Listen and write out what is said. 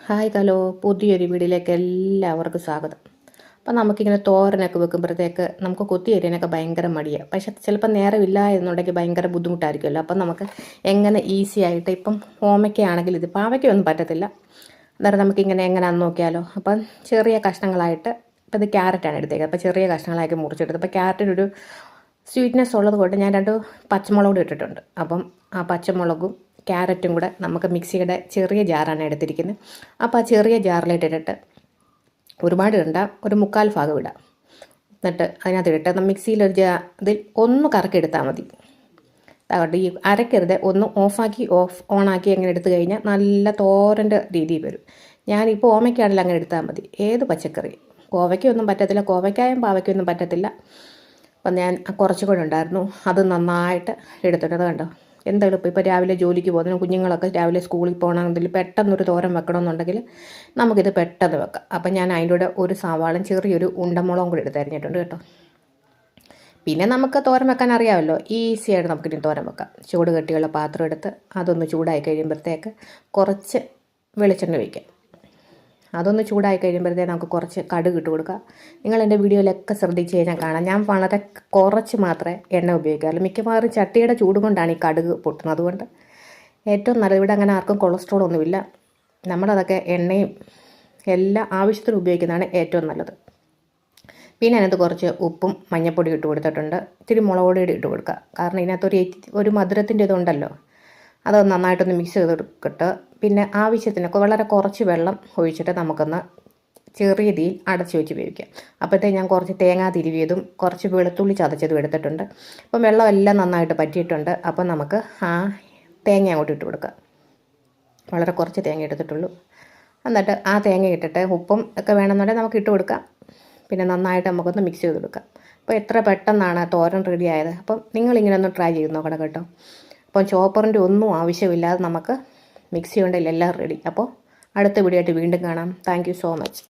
Hi hello, പുതിയൊരു വീഡിയോയിലേക്ക് എല്ലാവർക്കും സ്വാഗതം. അപ്പം നമുക്കിങ്ങനെ തോരനൊക്കെ വെക്കുമ്പോഴത്തേക്ക് നമുക്ക് കൊത്തി അരിയാനൊക്കെ ഭയങ്കര മടിയാണ്. പക്ഷെ ചിലപ്പോൾ നേരമില്ല എന്നുണ്ടെങ്കിൽ ഭയങ്കര ബുദ്ധിമുട്ടായിരിക്കുമല്ലോ. അപ്പം നമുക്ക് എങ്ങനെ ഈസി ആയിട്ട് ഇപ്പം ഓമയ്ക്കാണെങ്കിൽ ഇത് പാവയ്ക്കൊന്നും പറ്റത്തില്ല. അന്നേരം നമുക്കിങ്ങനെ എങ്ങനെയാണെന്ന് നോക്കിയാലോ. അപ്പം ചെറിയ കഷ്ണങ്ങളായിട്ട് ഇപ്പം ഇത് ക്യാരറ്റാണ് എടുത്തേക്കുന്നത്. അപ്പോൾ ചെറിയ കഷ്ണങ്ങളാക്കി മുറിച്ചെടുത്ത് അപ്പോൾ ക്യാരറ്റിനൊരു സ്വീറ്റ്നെസ് ഉള്ളത് കൊണ്ട് ഞാൻ 2 പച്ചമുളകും ഇട്ടിട്ടുണ്ട്. അപ്പം ആ പച്ചമുളകും ക്യാരറ്റും കൂടെ നമുക്ക് മിക്സിയുടെ ചെറിയ ജാറാണ് എടുത്തിരിക്കുന്നത്. അപ്പോൾ ആ ചെറിയ ജാറിലിട്ടിട്ട് ഒരുപാട് ഇടണ്ട, ഒരു 1/4 ഭാഗം ഇടാം. എന്നിട്ട് അതിനകത്തിട്ട് മിക്സിയിലൊരു ഇതിൽ ഒന്ന് കറക്കിയെടുത്താൽ മതി. അതുകൊണ്ട് ഈ അരക്കരുത്, ഒന്ന് ഓണാക്കി അങ്ങനെ എടുത്തു കഴിഞ്ഞാൽ നല്ല തോരൻ്റെ രീതിയിൽ വരും. ഞാനിപ്പോൾ ഓമയ്ക്കാണെങ്കിൽ അങ്ങനെ എടുത്താൽ മതി. ഏത് പച്ചക്കറി, കോവയ്ക്കൊന്നും പറ്റത്തില്ല, കോവയ്ക്കായും പാവയ്ക്കൊന്നും പറ്റത്തില്ല. അപ്പം ഞാൻ കുറച്ചും കൂടെ ഉണ്ടായിരുന്നു, അത് നന്നായിട്ട് എടുത്തിട്ടത് കണ്ടോ. എന്തെളുപ്പം ഇപ്പോൾ രാവിലെ ജോലിക്ക് പോകുന്ന കുഞ്ഞുങ്ങളൊക്കെ രാവിലെ സ്കൂളിൽ പോകണമെങ്കിൽ പെട്ടെന്നൊരു തോരൻ വെക്കണമെന്നുണ്ടെങ്കിൽ നമുക്കിത് പെട്ടെന്ന് വെക്കാം. അപ്പം ഞാൻ അതിൻ്റെ കൂടെ ഒരു സവാളയും ചെറിയൊരു ഉണ്ടമുളകും കൂടി എടുത്ത് അരിഞ്ഞിട്ടുണ്ട് കേട്ടോ. പിന്നെ നമുക്ക് തോരൻ വെക്കാൻ അറിയാമല്ലോ, ഈസിയായിട്ട് നമുക്കിനി തോരൻ വെക്കാം. ചൂട് കെട്ടിയുള്ള പാത്രം എടുത്ത് അതൊന്ന് ചൂടായി കഴിയുമ്പോഴത്തേക്ക് കുറച്ച് വെളിച്ചെണ്ണ ഒഴിക്കാം. അതൊന്ന് ചൂടായി കഴിയുമ്പോഴത്തേക്ക് നമുക്ക് കുറച്ച് കടുക് ഇട്ട് കൊടുക്കുക. നിങ്ങൾ എൻ്റെ വീഡിയോയിലൊക്കെ ശ്രദ്ധിച്ച് കഴിഞ്ഞാൽ കാണാം, ഞാൻ വളരെ കുറച്ച് മാത്രമേ എണ്ണ ഉപയോഗിക്കാറുള്ളൂ. മിക്കവാറും ചട്ടിയുടെ ചൂട് കൊണ്ടാണ് ഈ കടുക് പൊട്ടുന്നത്. അതുകൊണ്ട് ഏറ്റവും നല്ലത്, ഇവിടെ അങ്ങനെ ആർക്കും കൊളസ്ട്രോൾ ഒന്നുമില്ല, നമ്മളതൊക്കെ എണ്ണയും എല്ലാ ആവശ്യത്തിനും ഉപയോഗിക്കുന്നതാണ് ഏറ്റവും നല്ലത്. പിന്നെ അതിനകത്ത് കുറച്ച് ഉപ്പും മഞ്ഞൾപ്പൊടി ഇട്ട് കൊടുത്തിട്ടുണ്ട്. ഇത്തിരി മുളക് പൊടി ഇട്ട് കൊടുക്കുക, കാരണം ഇതിനകത്ത് ഒരു മധുരത്തിൻ്റെ ഇതുണ്ടല്ലോ. അത് നന്നായിട്ടൊന്ന് മിക്സ് ചെയ്തെടുത്തിട്ട് പിന്നെ ആവശ്യത്തിനൊക്കെ വളരെ കുറച്ച് വെള്ളം ഒഴിച്ചിട്ട് നമുക്കൊന്ന് ചെറിയ തീയിൽ അടച്ചു വെച്ച് വേവിക്കാം. അപ്പോഴത്തേക്ക് ഞാൻ കുറച്ച് തേങ്ങാ തിരുവിയതും കുറച്ച് വെളുത്തുള്ളി ചതച്ചതും എടുത്തിട്ടുണ്ട്. അപ്പം വെള്ളം എല്ലാം നന്നായിട്ട് പറ്റിയിട്ടുണ്ട്. അപ്പം നമുക്ക് ആ തേങ്ങ അങ്ങോട്ട് ഇട്ട് കൊടുക്കാം. വളരെ കുറച്ച് തേങ്ങ എടുത്തിട്ടുള്ളൂ. എന്നിട്ട് ആ തേങ്ങ ഇട്ടിട്ട് ഉപ്പും ഒക്കെ വേണമെന്നുണ്ടെങ്കിൽ നമുക്ക് ഇട്ട് കൊടുക്കാം. പിന്നെ നന്നായിട്ട് നമുക്കൊന്ന് മിക്സ് ചെയ്ത് കൊടുക്കാം. അപ്പോൾ എത്ര പെട്ടെന്നാണ് തോരൻ റെഡി ആയത്. അപ്പം നിങ്ങളിങ്ങനെ ഒന്ന് ട്രൈ ചെയ്ത് നോക്കണം കേട്ടോ. അപ്പം ചോപ്പറിൻ്റെ ഒന്നും ആവശ്യമില്ലാതെ നമുക്ക് മിക്സി ഉണ്ടെങ്കിൽ എല്ലാം റെഡി. അപ്പോൾ അടുത്ത വീഡിയോ ആയിട്ട് വീണ്ടും കാണാം. Thank you so much.